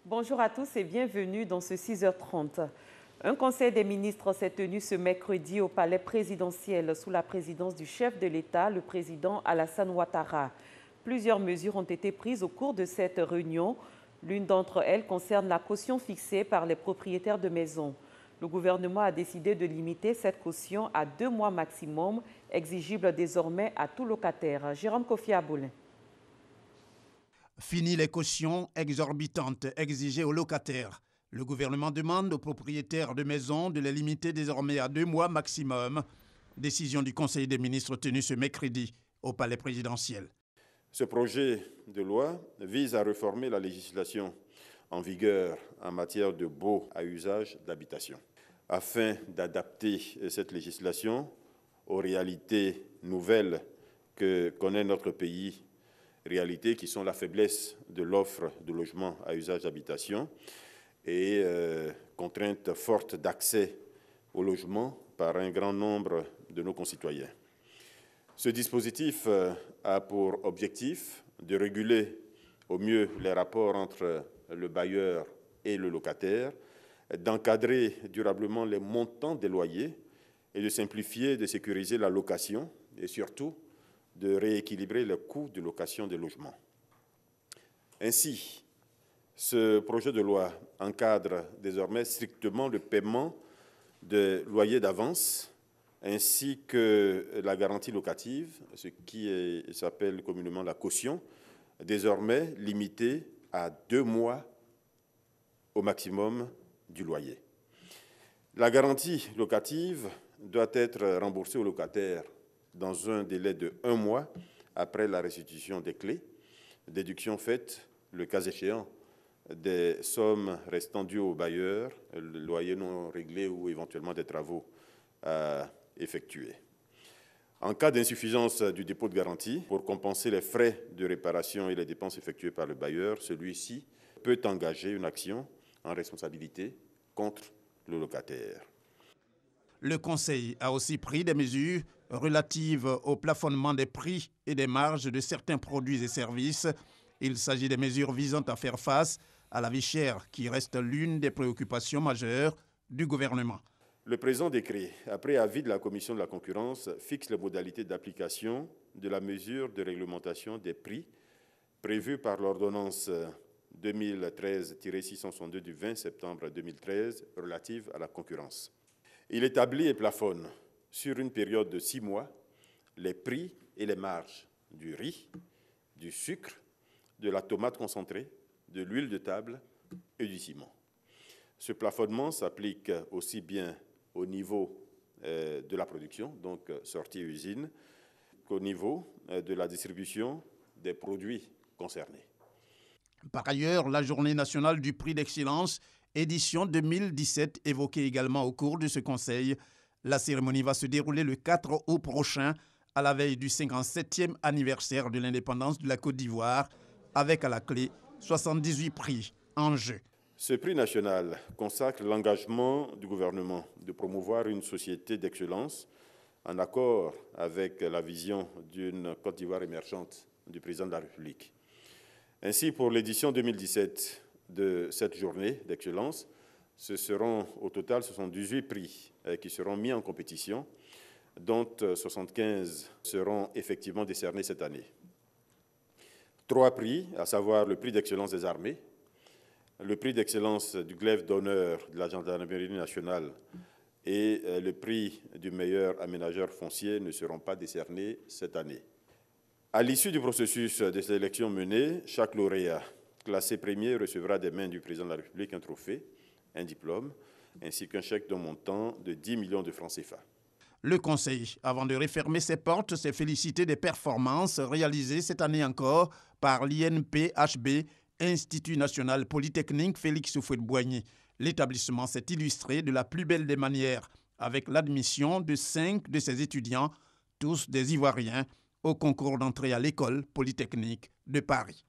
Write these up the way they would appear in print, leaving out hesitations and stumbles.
Bonjour à tous et bienvenue dans ce 6h30. Un conseil des ministres s'est tenu ce mercredi au palais présidentiel sous la présidence du chef de l'État, le président Alassane Ouattara. Plusieurs mesures ont été prises au cours de cette réunion. L'une d'entre elles concerne la caution fixée par les propriétaires de maisons. Le gouvernement a décidé de limiter cette caution à 2 mois maximum, exigible désormais à tout locataire. Jérôme Kofi Aboulin. Fini les cautions exorbitantes exigées aux locataires. Le gouvernement demande aux propriétaires de maisons de les limiter désormais à 2 mois maximum. Décision du Conseil des ministres tenue ce mercredi au palais présidentiel. Ce projet de loi vise à réformer la législation en vigueur en matière de baux à usage d'habitation, afin d'adapter cette législation aux réalités nouvelles que connaît notre pays, réalités qui sont la faiblesse de l'offre de logements à usage d'habitation et contraintes fortes d'accès au logement par un grand nombre de nos concitoyens. Ce dispositif a pour objectif de réguler au mieux les rapports entre le bailleur et le locataire, d'encadrer durablement les montants des loyers et de simplifier et de sécuriser la location et surtout de rééquilibrer le coût de location des logements. Ainsi, ce projet de loi encadre désormais strictement le paiement de loyers d'avance ainsi que la garantie locative, ce qui s'appelle communément la caution, désormais limitée à 2 mois au maximum du loyer. La garantie locative doit être remboursée au locataire dans un délai de 1 mois après la restitution des clés, déduction faite, le cas échéant, des sommes restant dues au bailleur, le loyer non réglé ou éventuellement des travaux à effectuer. En cas d'insuffisance du dépôt de garantie, pour compenser les frais de réparation et les dépenses effectuées par le bailleur, celui-ci peut engager une action en responsabilité contre le locataire. Le Conseil a aussi pris des mesures relatives au plafonnement des prix et des marges de certains produits et services. Il s'agit des mesures visant à faire face à la vie chère qui reste l'une des préoccupations majeures du gouvernement. Le présent décret, après avis de la Commission de la concurrence, fixe les modalités d'application de la mesure de réglementation des prix prévue par l'ordonnance 2013-662 du 20 septembre 2013 relative à la concurrence. Il établit et plafonne sur une période de 6 mois les prix et les marges du riz, du sucre, de la tomate concentrée, de l'huile de table et du ciment. Ce plafonnement s'applique aussi bien au niveau de la production, donc sortie usine, qu'au niveau de la distribution des produits concernés. Par ailleurs, la Journée nationale du prix d'excellence, édition 2017, évoquée également au cours de ce conseil. La cérémonie va se dérouler le 4 août prochain, à la veille du 57e anniversaire de l'indépendance de la Côte d'Ivoire, avec à la clé 78 prix en jeu. Ce prix national consacre l'engagement du gouvernement de promouvoir une société d'excellence en accord avec la vision d'une Côte d'Ivoire émergente du président de la République. Ainsi, pour l'édition 2017 de cette journée d'excellence, au total 78 prix qui seront mis en compétition, dont 75 seront effectivement décernés cette année. 3 prix, à savoir le prix d'excellence des armées, le prix d'excellence du glaive d'honneur de la gendarmerie nationale et le prix du meilleur aménageur foncier ne seront pas décernés cette année. À l'issue du processus de sélection mené, chaque lauréat classé premier recevra des mains du président de la République un trophée, un diplôme, ainsi qu'un chèque d'un montant de 10 millions de francs CFA. Le Conseil, avant de refermer ses portes, s'est félicité des performances réalisées cette année encore par l'INPHB, Institut national polytechnique Félix Houphouët-Boigny. L'établissement s'est illustré de la plus belle des manières avec l'admission de 5 de ses étudiants, tous des Ivoiriens, au concours d'entrée à l'école polytechnique de Paris.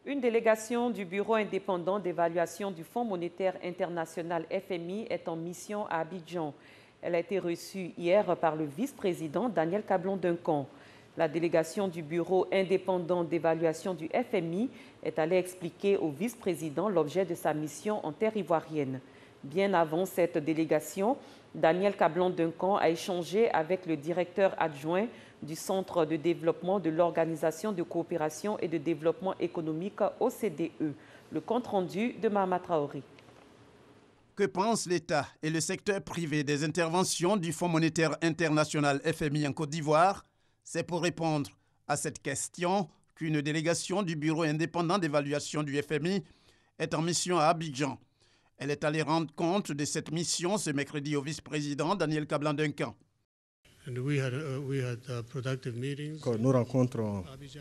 Une délégation du Bureau indépendant d'évaluation du Fonds monétaire international FMI est en mission à Abidjan. Elle a été reçue hier par le vice-président Daniel Cablon-Duncan. La délégation du Bureau indépendant d'évaluation du FMI est allée expliquer au vice-président l'objet de sa mission en terre ivoirienne. Bien avant cette délégation, Daniel Kablan-Duncan a échangé avec le directeur adjoint du Centre de développement de l'Organisation de coopération et de développement économique OCDE. Le compte-rendu de Mahama Traoré. Que pensent l'État et le secteur privé des interventions du Fonds monétaire international FMI en Côte d'Ivoire? C'est pour répondre à cette question qu'une délégation du Bureau indépendant d'évaluation du FMI est en mission à Abidjan. Elle est allée rendre compte de cette mission ce mercredi au vice-président Daniel Kablan-Duncan. Nos rencontres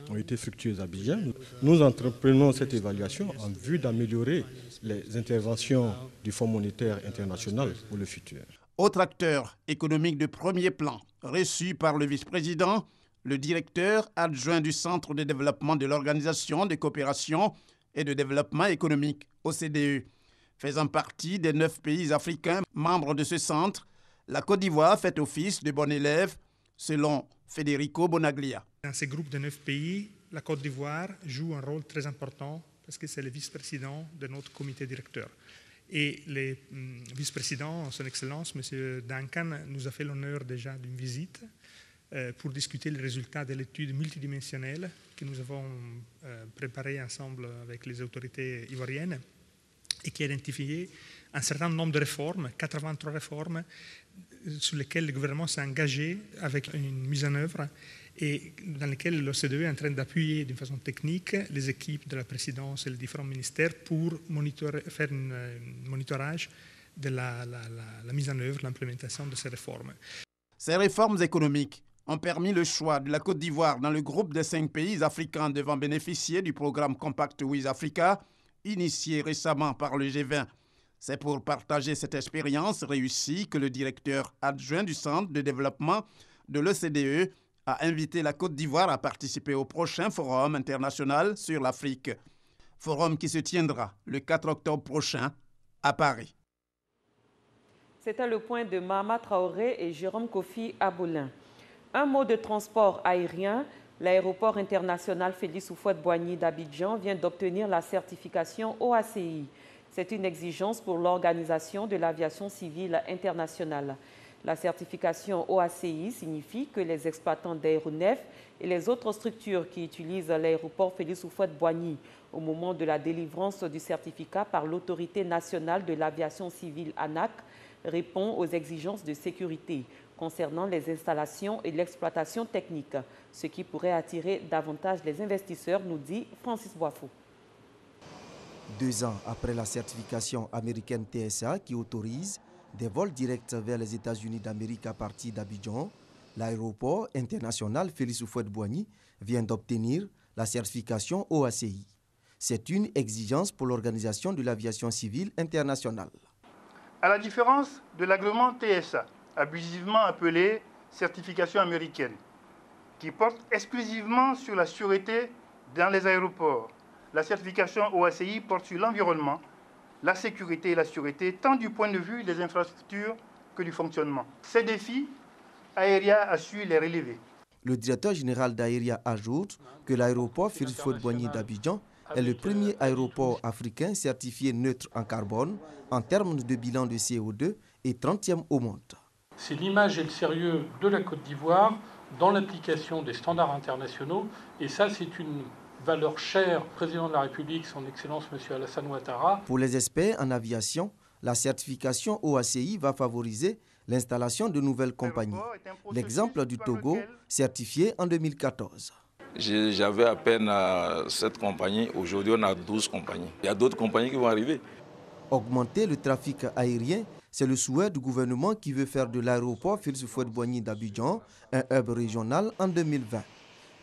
ont été fructueuses à Abidjan. Nous entreprenons cette évaluation en vue d'améliorer les interventions du Fonds monétaire international pour le futur. Autre acteur économique de premier plan, reçu par le vice-président, le directeur adjoint du Centre de développement de l'Organisation de coopération et de développement économique, OCDE. Faisant partie des 9 pays africains membres de ce centre, la Côte d'Ivoire fait office de bon élève, selon Federico Bonaglia. Dans ce groupe de 9 pays, la Côte d'Ivoire joue un rôle très important parce que c'est le vice-président de notre comité directeur. Et le vice-président, son Excellence, M. Duncan, nous a fait l'honneur déjà d'une visite pour discuter les résultats de l'étude multidimensionnelle que nous avons préparée ensemble avec les autorités ivoiriennes et qui a identifié un certain nombre de réformes, 83 réformes, sur lesquelles le gouvernement s'est engagé avec une mise en œuvre et dans lesquelles l'OCDE est en train d'appuyer d'une façon technique les équipes de la présidence et les différents ministères pour faire un monitorage de la mise en œuvre, l'implémentation de ces réformes. Ces réformes économiques ont permis le choix de la Côte d'Ivoire dans le groupe des 5 pays africains devant bénéficier du programme Compact with Africa, initié récemment par le G20. C'est pour partager cette expérience réussie que le directeur adjoint du Centre de développement de l'OCDE a invité la Côte d'Ivoire à participer au prochain Forum international sur l'Afrique. Forum qui se tiendra le 4 octobre prochain à Paris. C'était le point de Mahama Traoré et Jérôme Kofi Aboulin. Un mot de transport aérien. L'aéroport international Félix Houphouët-Boigny d'Abidjan vient d'obtenir la certification OACI. C'est une exigence pour l'Organisation de l'aviation civile internationale. La certification OACI signifie que les exploitants d'aéronefs et les autres structures qui utilisent l'aéroport Félix Houphouët-Boigny au moment de la délivrance du certificat par l'Autorité nationale de l'aviation civile ANAC répond aux exigences de sécurité concernant les installations et l'exploitation technique, ce qui pourrait attirer davantage les investisseurs, nous dit Francis Boifou. 2 ans après la certification américaine TSA qui autorise des vols directs vers les États-Unis d'Amérique à partir d'Abidjan, l'aéroport international Félix Houphouët-Boigny vient d'obtenir la certification OACI. C'est une exigence pour l'Organisation de l'aviation civile internationale. À la différence de l'agrément TSA, abusivement appelé certification américaine, qui porte exclusivement sur la sûreté dans les aéroports, la certification OACI porte sur l'environnement, la sécurité et la sûreté, tant du point de vue des infrastructures que du fonctionnement. Ces défis, Aéria a su les relever. Le directeur général d'Aéria ajoute que l'aéroport Félix Houphouët-Boigny d'Abidjan est le premier aéroport africain certifié neutre en carbone en termes de bilan de CO2 et 30e au monde. C'est l'image et le sérieux de la Côte d'Ivoire dans l'application des standards internationaux. Et ça, c'est une valeur chère au président de la République, son Excellence M. Alassane Ouattara. Pour les experts en aviation, la certification OACI va favoriser l'installation de nouvelles compagnies. L'exemple du Togo, certifié en 2014. J'avais à peine 7 compagnies. Aujourd'hui, on a 12 compagnies. Il y a d'autres compagnies qui vont arriver. Augmenter le trafic aérien, c'est le souhait du gouvernement qui veut faire de l'aéroport Félix Houphouët-Boigny d'Abidjan un hub régional en 2020.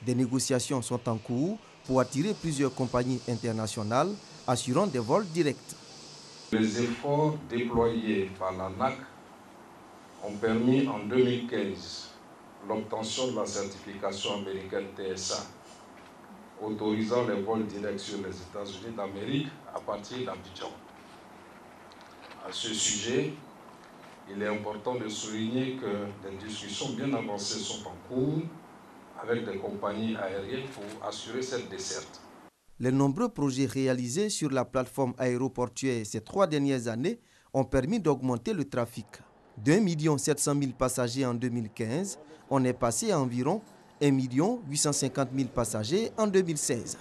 Des négociations sont en cours pour attirer plusieurs compagnies internationales assurant des vols directs. Les efforts déployés par l'ANAC ont permis en 2015 l'obtention de la certification américaine TSA, autorisant les vols directs sur les États-Unis d'Amérique à partir d'Abidjan. À ce sujet, il est important de souligner que des discussions bien avancées sont en cours avec des compagnies aériennes pour assurer cette desserte. Les nombreux projets réalisés sur la plateforme aéroportuaire ces 3 dernières années ont permis d'augmenter le trafic. D'1 700 000 passagers en 2015, on est passé à environ 1 850 000 passagers en 2016.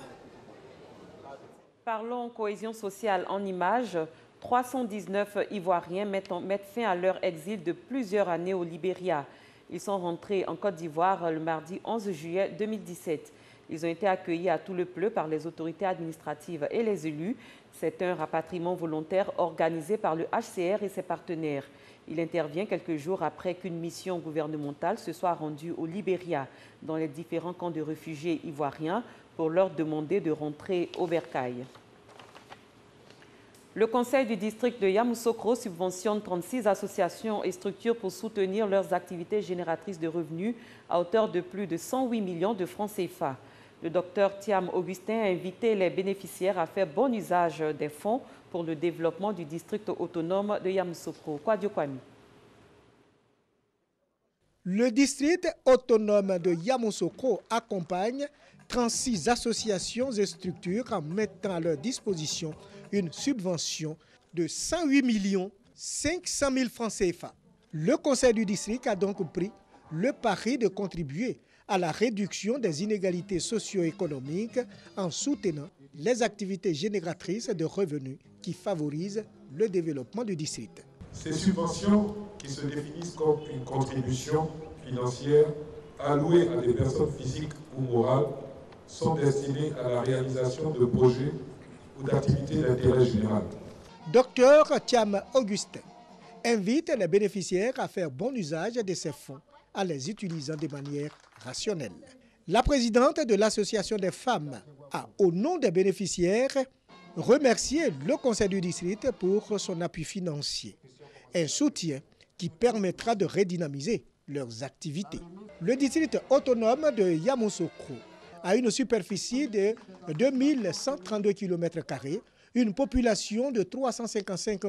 Parlons cohésion sociale en images. 319 Ivoiriens mettent fin à leur exil de plusieurs années au Libéria. Ils sont rentrés en Côte d'Ivoire le mardi 11 juillet 2017. Ils ont été accueillis à tout le pleu par les autorités administratives et les élus. C'est un rapatriement volontaire organisé par le HCR et ses partenaires. Il intervient quelques jours après qu'une mission gouvernementale se soit rendue au Libéria, dans les différents camps de réfugiés ivoiriens, pour leur demander de rentrer au bercail. Le conseil du district de Yamoussoukro subventionne 36 associations et structures pour soutenir leurs activités génératrices de revenus à hauteur de plus de 108 millions de francs CFA. Le docteur Thiam Augustin a invité les bénéficiaires à faire bon usage des fonds pour le développement du district autonome de Yamoussoukro. Kwadio Kwame. Le district autonome de Yamoussoukro accompagne 36 associations et structures en mettant à leur disposition une subvention de 108 500 000 francs CFA. Le conseil du district a donc pris le pari de contribuer à la réduction des inégalités socio-économiques en soutenant les activités génératrices de revenus qui favorisent le développement du district. Ces subventions, qui se définissent comme une contribution financière allouée à des personnes physiques ou morales, sont destinées à la réalisation de projets ou d'activités d'intérêt général. Docteur Thiam Augustin invite les bénéficiaires à faire bon usage de ces fonds en les utilisant de manière rationnelle. La présidente de l'association des femmes a, au nom des bénéficiaires, remercié le conseil du district pour son appui financier, un soutien qui permettra de redynamiser leurs activités. Le district autonome de Yamoussoukro a une superficie de 2132 km², une population de 355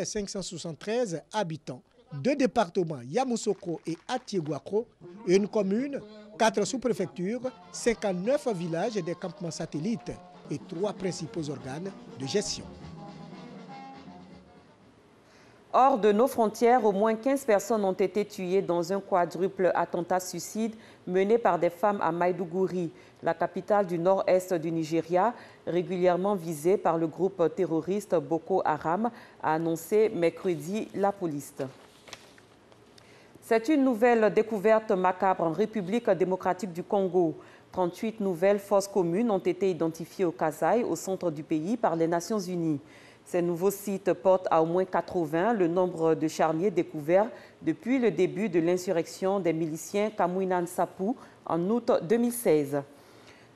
573 habitants, 2 départements, Yamoussoukro et Atiéguakro, une commune, 4 sous-préfectures, 59 villages et des campements satellites et 3 principaux organes de gestion. Hors de nos frontières, au moins 15 personnes ont été tuées dans un quadruple attentat-suicide mené par des femmes à Maïdougouri, la capitale du nord-est du Nigeria, régulièrement visée par le groupe terroriste Boko Haram, a annoncé mercredi la police. C'est une nouvelle découverte macabre en République démocratique du Congo. 38 nouvelles fosses communes ont été identifiées au Kasaï, au centre du pays, par les Nations Unies. Ces nouveaux sites portent à au moins 80 le nombre de charniers découverts depuis le début de l'insurrection des miliciens Kamouinan Sapou en août 2016.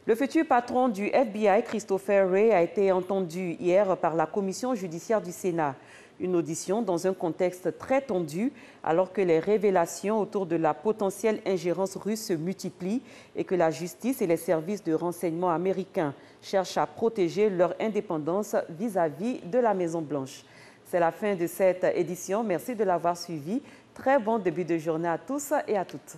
Le futur patron du FBI, Christopher Wray, a été entendu hier par la commission judiciaire du Sénat. Une audition dans un contexte très tendu alors que les révélations autour de la potentielle ingérence russe se multiplient et que la justice et les services de renseignement américains cherchent à protéger leur indépendance vis-à-vis de la Maison-Blanche. C'est la fin de cette édition. Merci de l'avoir suivi. Très bon début de journée à tous et à toutes.